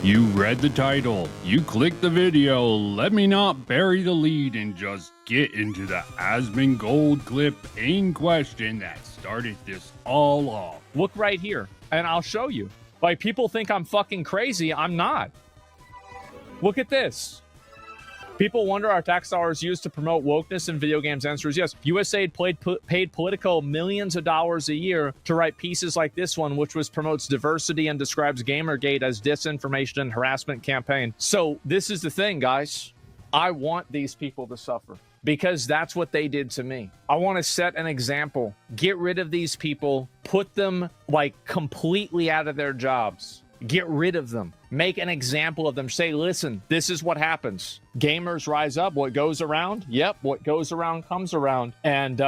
You read the title, you clicked the video, let me not bury the lead and just get into the Asmongold clip in question that started this all off. Look right here, and I'll show you. Like, people think I'm fucking crazy. I'm not. Look at this. People wonder are tax dollars used to promote wokeness in video games? Answer is yes. USAID paid Politico millions of dollars a year to write pieces like this one, which promotes diversity and describes Gamergate as disinformation and harassment campaign. So this is the thing, guys. I want these people to suffer because that's what they did to me. I want to set an example. Get rid of these people. Put them like completely out of their jobs. Get rid of them. Make an example of them. Say, listen, this is what happens. Gamers rise up. What goes around? Yep, what goes around comes around. And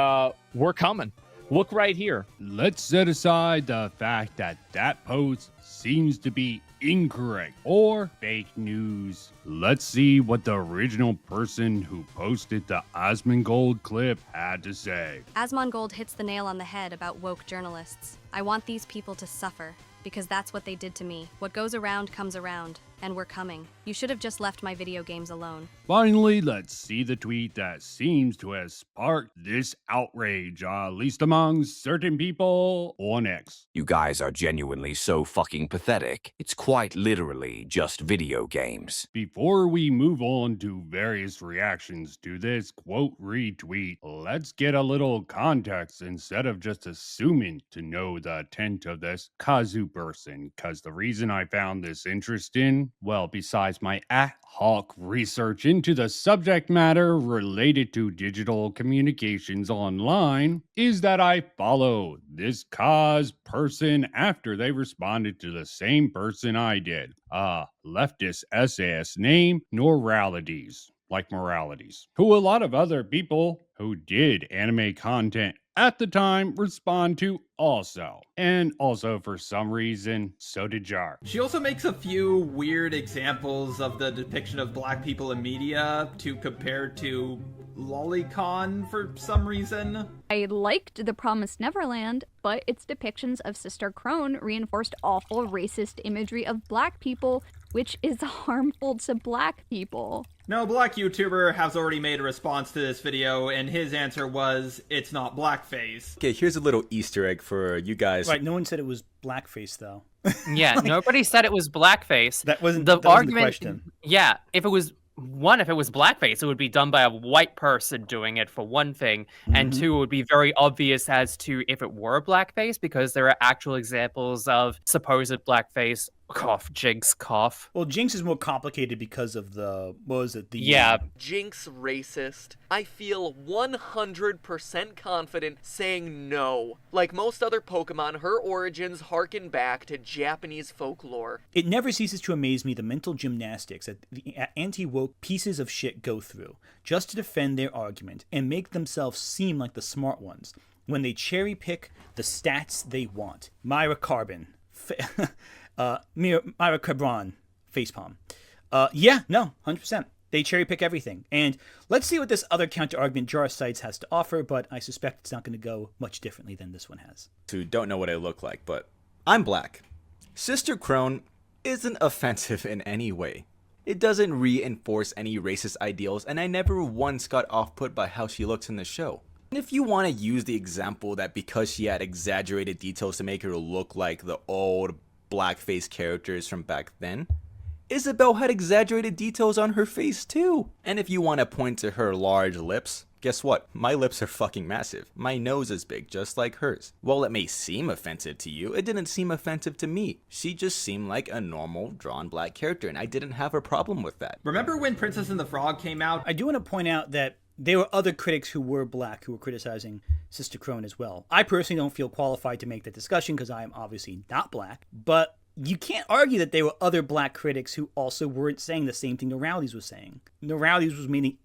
we're coming. Look right here. Let's set aside the fact that that post seems to be incorrect or fake news. Let's see what the original person who posted the Asmongold clip had to say. Asmongold hits the nail on the head about woke journalists. I want these people to suffer. Because that's what they did to me. What goes around comes around, and we're coming. You should have just left my video games alone. Finally, let's see the tweet that seems to have sparked this outrage, at least among certain people on X. You guys are genuinely so fucking pathetic. It's quite literally just video games. Before we move on to various reactions to this quote retweet, let's get a little context instead of just assuming to know the intent of this Kazu person, because the reason I found this interesting, well, besides my ad hoc research into the subject matter related to digital communications online, is that I follow this cause person after they responded to the same person I did. Leftist essayist named Noralities, like Moralities, who a lot of other people who did anime content at the time respond to also. And also for some reason, so did Jar. She also makes a few weird examples of the depiction of black people in media to compare to Lolicon for some reason. I liked The Promised Neverland, but its depictions of Sister Crone reinforced awful racist imagery of black people, which is harmful to black people. No, black YouTuber has already made a response to this video, and his answer was, it's not blackface. Okay, here's a little Easter egg for you guys. Right, no one said it was blackface, though. Yeah, nobody said it was blackface. That wasn't the argument. The question. Yeah, if it was blackface, it would be done by a white person doing it, for one thing, and two, it would be very obvious as to if it were blackface, because there are actual examples of supposed blackface. Cough, Jynx, cough. Well, Jynx is more complicated because of the, what was it? Jynx racist. I feel 100% confident saying no. Like most other Pokemon, her origins harken back to Japanese folklore. It never ceases to amaze me the mental gymnastics that the anti-woke pieces of shit go through just to defend their argument and make themselves seem like the smart ones when they cherry pick the stats they want. Myra Carbon. Myra Cabron, facepalm. 100%. They cherry pick everything. And let's see what this other counter argument Jar Sites has to offer, but I suspect it's not going to go much differently than this one has. Who don't know what I look like, but I'm black. Sister Crone isn't offensive in any way. It doesn't reinforce any racist ideals, and I never once got off-put by how she looks in the show. And if you want to use the example that because she had exaggerated details to make her look like the old blackface characters from back then, Isabelle had exaggerated details on her face too. And if you want to point to her large lips, guess what? My lips are fucking massive. My nose is big, just like hers. While it may seem offensive to you, it didn't seem offensive to me. She just seemed like a normal drawn black character, and I didn't have a problem with that. Remember when Princess and the Frog came out? I do want to point out that there were other critics who were black who were criticizing Sister Crone as well. I personally don't feel qualified to make that discussion because I am obviously not black, but you can't argue that there were other black critics who also weren't saying the same thing Noralities was saying. Noralities was mainly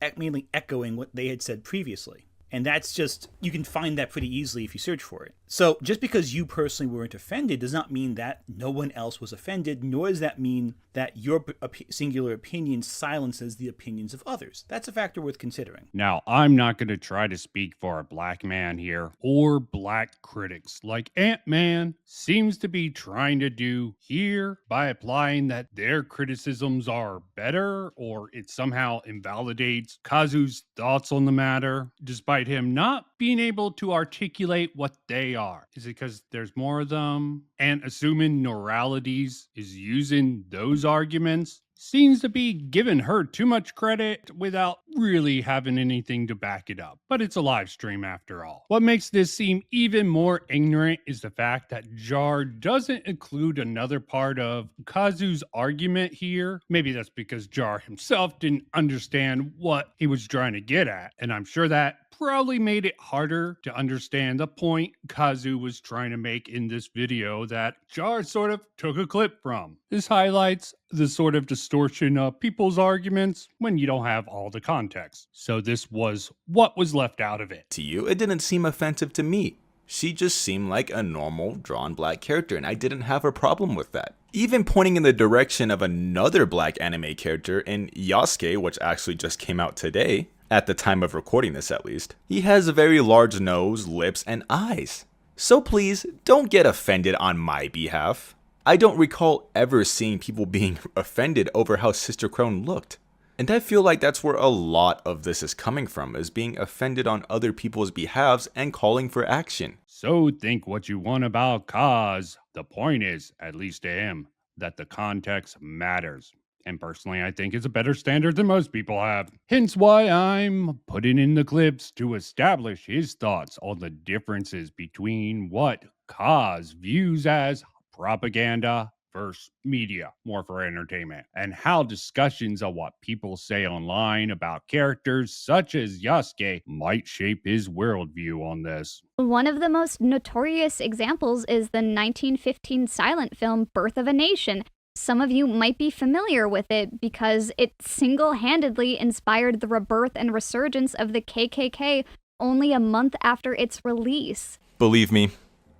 echoing what they had said previously. And that's just, you can find that pretty easily if you search for it. So just because you personally weren't offended does not mean that no one else was offended, nor does that mean that your singular opinion silences the opinions of others. That's a factor worth considering. Now, I'm not going to try to speak for a black man here, or black critics like Ant-Man seems to be trying to do here by implying that their criticisms are better, or it somehow invalidates Kazu's thoughts on the matter, despite him not being able to articulate what they are. Is it because there's more of them? And assuming Noralities is using those arguments seems to be giving her too much credit without really having anything to back it up. But it's a live stream after all. What makes this seem even more ignorant is the fact that Jar doesn't include another part of Kazu's argument here. Maybe that's because Jar himself didn't understand what he was trying to get at, and I'm sure that probably made it harder to understand the point Kazu was trying to make in this video that Jar sort of took a clip from. This highlights the sort of distortion of people's arguments when you don't have all the context. So this was what was left out of it. To you, it didn't seem offensive to me. She just seemed like a normal drawn black character, and I didn't have a problem with that. Even pointing in the direction of another black anime character in Yasuke, which actually just came out today, at the time of recording this at least. He has a very large nose, lips, and eyes. So please, don't get offended on my behalf. I don't recall ever seeing people being offended over how Sister Crone looked. And I feel like that's where a lot of this is coming from, is being offended on other people's behalves and calling for action. So think what you want about Kaz. The point is, at least to him, that the context matters. And personally, I think it's a better standard than most people have. Hence why I'm putting in the clips to establish his thoughts on the differences between what Kaz views as propaganda versus media, more for entertainment, and how discussions of what people say online about characters such as Yasuke might shape his worldview on this. One of the most notorious examples is the 1915 silent film Birth of a Nation. Some of you might be familiar with it because it single-handedly inspired the rebirth and resurgence of the KKK only a month after its release. Believe me,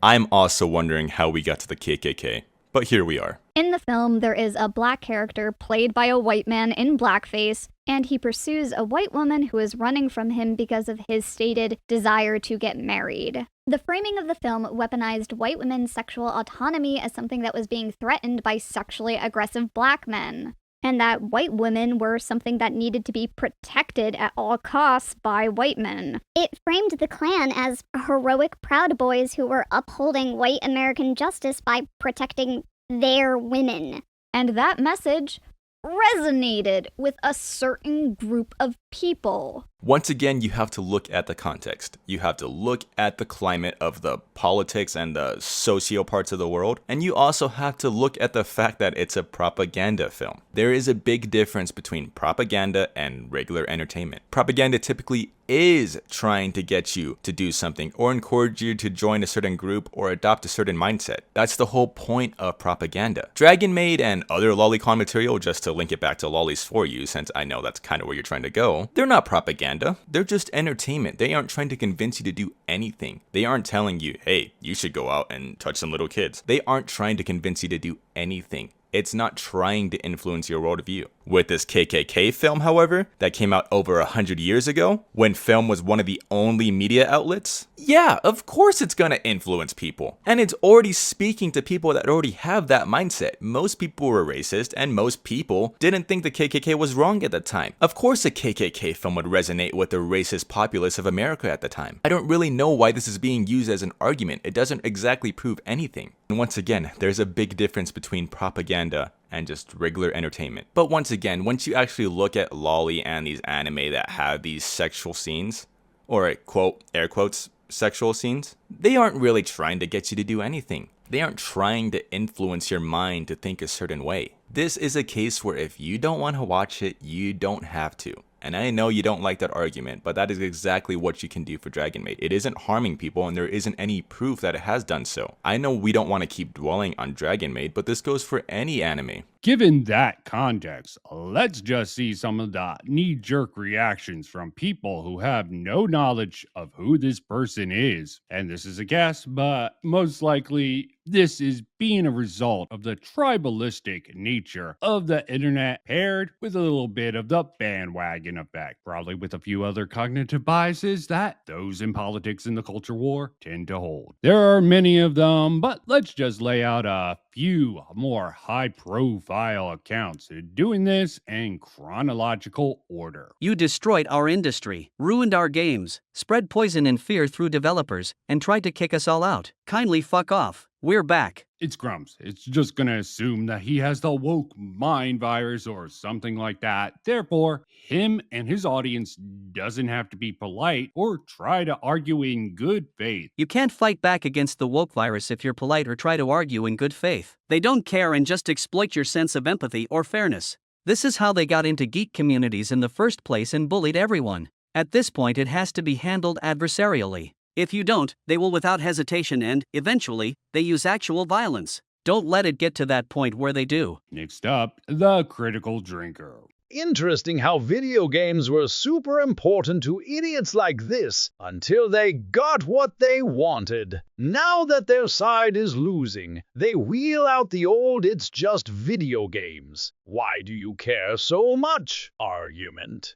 I'm also wondering how we got to the KKK, but here we are. In the film, there is a black character played by a white man in blackface, and he pursues a white woman who is running from him because of his stated desire to get married. The framing of the film weaponized white women's sexual autonomy as something that was being threatened by sexually aggressive black men, and that white women were something that needed to be protected at all costs by white men. It framed the Klan as heroic Proud Boys who were upholding white American justice by protecting their women. And that message resonated with a certain group of people. Once again, you have to look at the context. You have to look at the climate of the politics and the socio parts of the world. And you also have to look at the fact that it's a propaganda film. There is a big difference between propaganda and regular entertainment. Propaganda typically is trying to get you to do something or encourage you to join a certain group or adopt a certain mindset. That's the whole point of propaganda. Dragon Maid and other lolicon material, just to link it back to lollies for you, since I know that's kind of where you're trying to go, they're not propaganda. They're just entertainment. They aren't trying to convince you to do anything. They aren't telling you, hey, you should go out and touch some little kids. They aren't trying to convince you to do anything. It's not trying to influence your worldview. With this KKK film, however, that came out over 100 years ago, when film was one of the only media outlets, yeah, of course it's gonna influence people. And it's already speaking to people that already have that mindset. Most people were racist, and most people didn't think the KKK was wrong at the time. Of course a KKK film would resonate with the racist populace of America at the time. I don't really know why this is being used as an argument. It doesn't exactly prove anything. And once again, there's a big difference between propaganda and just regular entertainment. But once again, once you actually look at lolly and these anime that have these sexual scenes, or quote, air quotes, sexual scenes, they aren't really trying to get you to do anything. They aren't trying to influence your mind to think a certain way. This is a case where if you don't want to watch it, you don't have to. And I know you don't like that argument, but that is exactly what you can do for Dragon Maid. It isn't harming people, and there isn't any proof that it has done so. I know we don't want to keep dwelling on Dragon Maid, but this goes for any anime. Given that context, let's just see some of the knee-jerk reactions from people who have no knowledge of who this person is. And this is a guess, but most likely this is being a result of the tribalistic nature of the internet paired with a little bit of the bandwagon effect, probably with a few other cognitive biases that those in politics and the culture war tend to hold. There are many of them, but let's just lay out a few more high-profile accounts doing this in chronological order. You destroyed our industry, ruined our games, spread poison and fear through developers, and tried to kick us all out. Kindly fuck off. We're back. It's Grumps. It's just gonna assume that he has the woke mind virus or something like that. Therefore, him and his audience doesn't have to be polite or try to argue in good faith. You can't fight back against the woke virus if you're polite or try to argue in good faith. They don't care and just exploit your sense of empathy or fairness. This is how they got into geek communities in the first place and bullied everyone. At this point, it has to be handled adversarially. If you don't, they will without hesitation and, eventually, they use actual violence. Don't let it get to that point where they do. Next up, the critical drinker. Interesting how video games were super important to idiots like this until they got what they wanted. Now that their side is losing, they wheel out the old "it's just video games. Why do you care so much?" argument.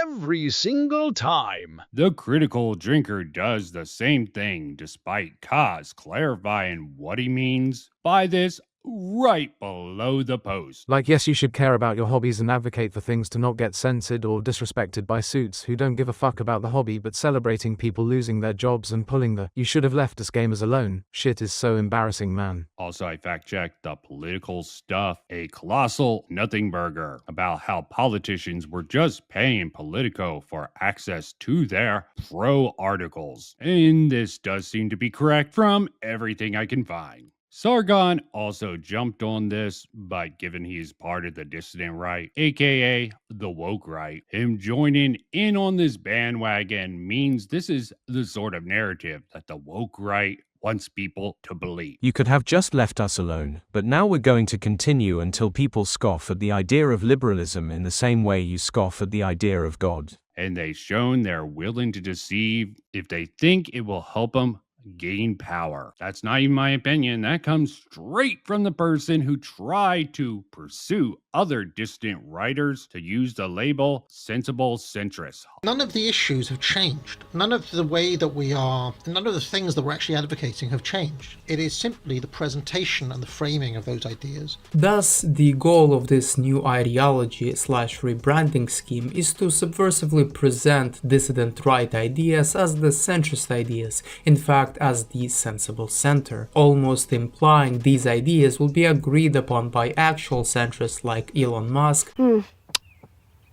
Every single time. The critical drinker does the same thing despite Kaz clarifying what he means by this right below the post. Like, yes, you should care about your hobbies and advocate for things to not get censored or disrespected by suits who don't give a fuck about the hobby, but celebrating people losing their jobs and pulling the "you should have left us gamers alone" shit is so embarrassing, man. Also, I fact-checked the political stuff, a colossal nothing burger about how politicians were just paying Politico for access to their pro articles. And this does seem to be correct from everything I can find. Sargon also jumped on this, but given he's part of the dissident right, aka the woke right, him joining in on this bandwagon means this is the sort of narrative that the woke right wants people to believe. You could have just left us alone, but now we're going to continue until people scoff at the idea of liberalism in the same way you scoff at the idea of God. And they've shown they're willing to deceive if they think it will help them gain power. That's not even my opinion. That comes straight from the person who tried to pursue other dissident writers to use the label sensible centrist. None of the issues have changed. None of the way that we are, none of the things that we're actually advocating have changed. It is simply the presentation and the framing of those ideas. Thus, the goal of this new ideology / rebranding scheme is to subversively present dissident right ideas as the centrist ideas, in fact as the sensible center, almost implying these ideas will be agreed upon by actual centrists like Elon Musk,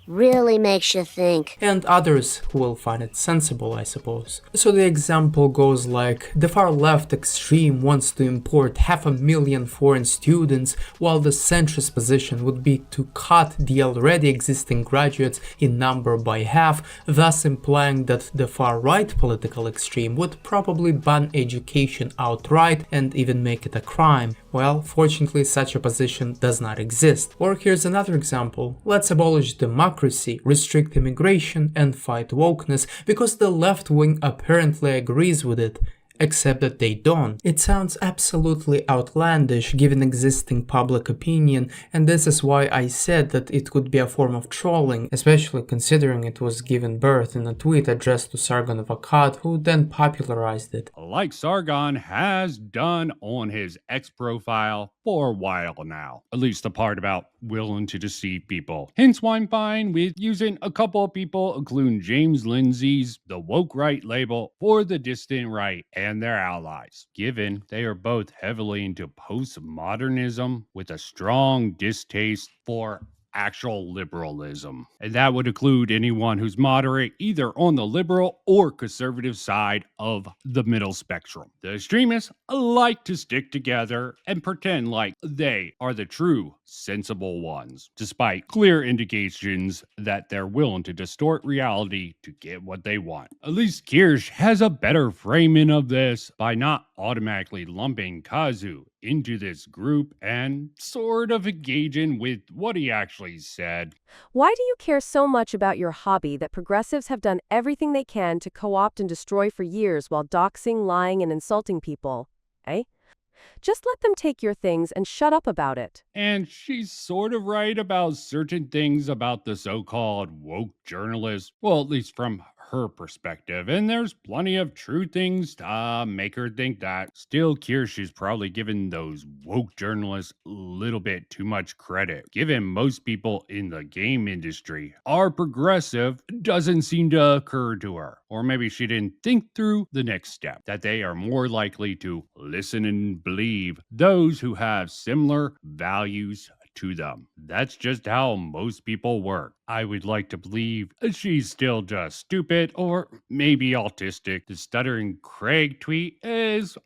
really makes you think, and others who will find it sensible, I suppose. So the example goes like, the far left extreme wants to import 500,000 foreign students, while the centrist position would be to cut the already existing graduates in number by half, thus implying that the far right political extreme would probably ban education outright and even make it a crime. Well, fortunately such a position does not exist. Or here's another example. Let's abolish democracy, restrict immigration, and fight wokeness, because the left wing apparently agrees with it. Except that they don't. It sounds absolutely outlandish given existing public opinion, and this is why I said that it could be a form of trolling, especially considering it was given birth in a tweet addressed to Sargon of Akkad, who then popularized it. Like Sargon has done on his X profile for a while now. At least the part about willing to deceive people. Hence why I'm fine with using a couple of people, including James Lindsay's The Woke Right label for the distant right and their allies, given they are both heavily into postmodernism with a strong distaste for actual liberalism. And that would include anyone who's moderate, either on the liberal or conservative side of the middle spectrum. The extremists like to stick together and pretend like they are the true sensible ones, despite clear indications that they're willing to distort reality to get what they want. At least Kirsch has a better framing of this by not automatically lumping Kazu into this group and sort of engaging with what he actually said. Why do you care so much about your hobby that progressives have done everything they can to co-opt and destroy for years while doxing, lying, and insulting people? Eh? Just let them take your things and shut up about it. And she's sort of right about certain things about the so-called woke journalists. Well, at least from her perspective. And there's plenty of true things to make her think that. Still, Kirsch is probably giving those woke journalists a little bit too much credit. Given most people in the game industry are progressive, doesn't seem to occur to her. Or maybe she didn't think through the next step, that they are more likely to listen and believe those who have similar values to them. That's just how most people work. I would like to believe she's still just stupid or maybe autistic. The Stuttering Craig tweet is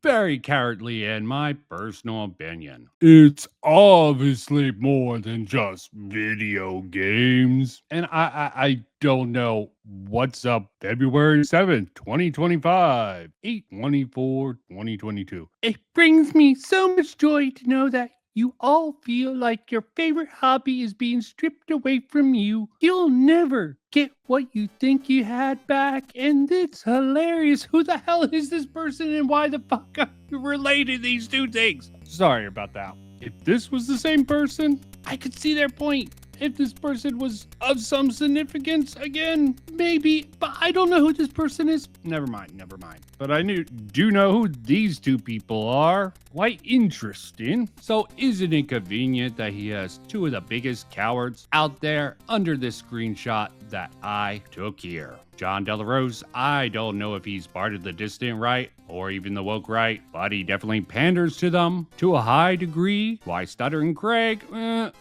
very cowardly in my personal opinion. It's obviously more than just video games. And I don't know what's up February 7th, 2025, 8/24/2022. It brings me so much joy to know that you all feel like your favorite hobby is being stripped away from you. You'll never get what you think you had back, and it's hilarious. Who the hell is this person, and why the fuck are you related these two things? Sorry about that. If this was the same person, I could see their point. If this person was of some significance, again, maybe, but I don't know who this person is. Never mind. But I do know who these two people are. Quite interesting. So isn't it convenient that he has two of the biggest cowards out there under this screenshot that I took here? John Delarose, I don't know if he's part of the dissident right or even the woke right, but he definitely panders to them to a high degree. Why Stuttering Craig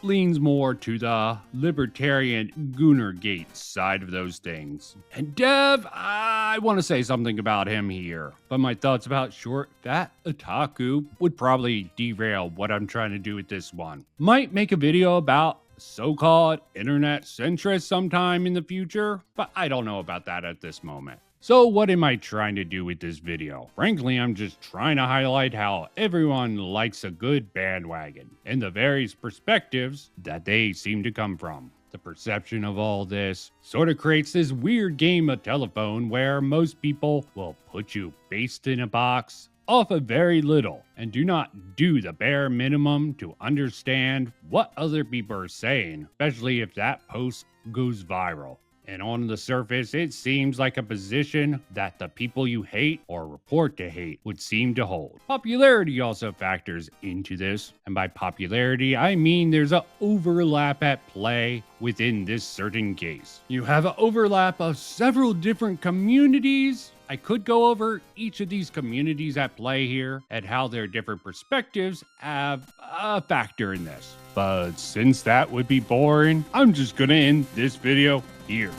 leans more to the libertarian Goonergate side of those things. And Dev, I want to say something about him here, but my thoughts about short, fat otaku would probably derail what I'm trying to do with this one. Might make a video about so-called internet centrist sometime in the future, but I don't know about that at this moment. So what am I trying to do with this video? Frankly, I'm just trying to highlight how everyone likes a good bandwagon and the various perspectives that they seem to come from. The perception of all this sort of creates this weird game of telephone where most people will put you based in a box off of very little and do not do the bare minimum to understand what other people are saying, especially if that post goes viral. And on the surface, it seems like a position that the people you hate or report to hate would seem to hold. Popularity also factors into this, and by popularity, I mean there's an overlap at play within this certain case. You have an overlap of several different communities. I could go over each of these communities at play here and how their different perspectives have a factor in this. But since that would be boring, I'm just gonna end this video here.